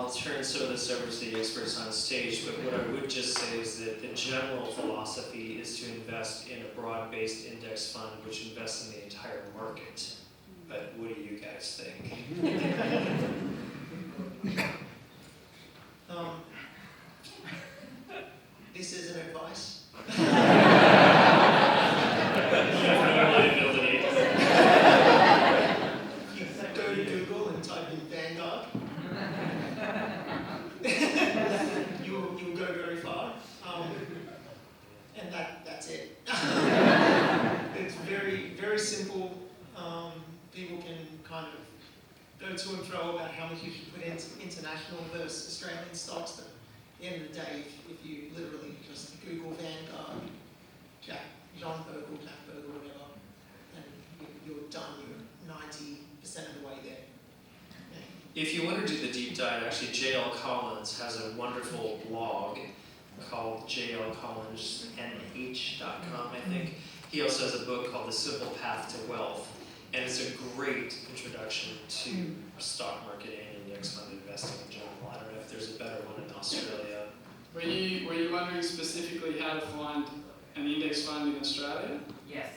I'll turn some of this over to the experts on stage, but what I would just say is that the general philosophy is to invest in a broad-based index fund which invests in the entire market. But what do you guys think? This isn't advice. You go to Google and type in Vanguard. You'll go very far. And that's it. It's very, very simple. People can kind of go to and fro about how much you should put into international versus Australian stocks, but at the end of the day, if you literally just Google Vanguard, John Bogle, Jack Bogle, whatever, and you're done. You're 90% of the way there. Yeah. If you want to do the deep dive, actually J.L. Collins has a wonderful blog called jlcollinsnh.com, I think. He also has a book called The Simple Path to Wealth, and it's a great introduction to stock market and index fund investing in general. I don't know if there's a better one in Australia. Were you wondering specifically how to find an index fund in Australia? Yes.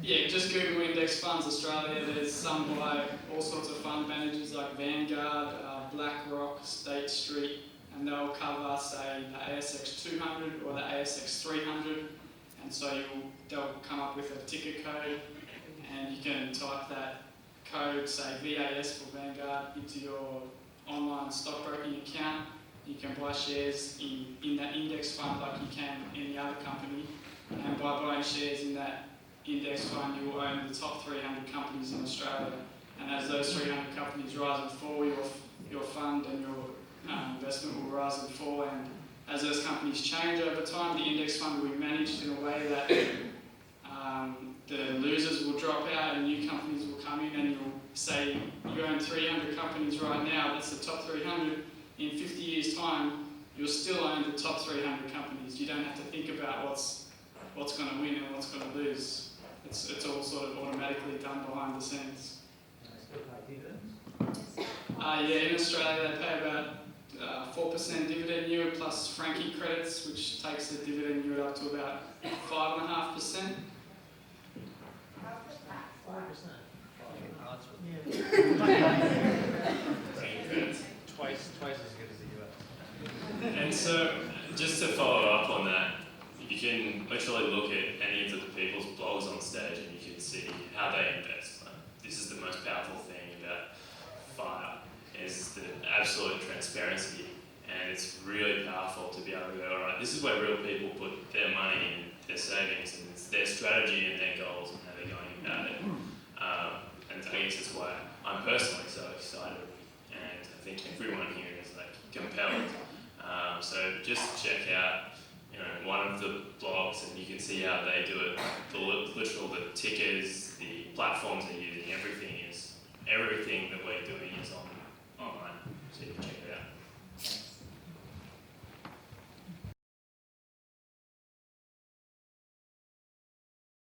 Yeah, just Google index funds Australia. There's some by all sorts of fund managers like Vanguard, BlackRock, State Street, and they'll cover, say, the ASX 200 or the ASX 300. And so they'll come up with a ticker code, and you can type that code, say VAS for Vanguard, into your online stockbroking account. You can buy shares in that index fund like you can any other company. And by buying shares in that index fund, you will own the top 300 companies in Australia. And as those 300 companies rise and fall, your fund and your investment will rise and fall. And as those companies change over time, the index fund will be managed in a way that the losers will drop out and new companies will come in, and you'll say you own 300 companies right now, that's the top 300. In 50 years' time, you'll still own the top 300 companies. You don't have to think about what's going to win and what's going to lose. It's all sort of automatically done behind the scenes. Yeah, in Australia they pay about 4% dividend yield plus franking credits, which takes the dividend yield up to about 5.5%. 4%. Twice as good as the US. And so, just to follow up on that, you can literally look at any of the people's blogs on stage and you can see how they invest. This is the most powerful thing about FIRE, is the absolute transparency. And it's really powerful to be able to go, all right, this is where real people put their money and their savings, and it's their strategy and their goals and how they're going about it. And I guess that's why I'm personally so excited, and I think everyone here is like compelled. So just check out, one of the blogs, and you can see how they do it. The tickers, the platforms they're using, everything that we're doing is on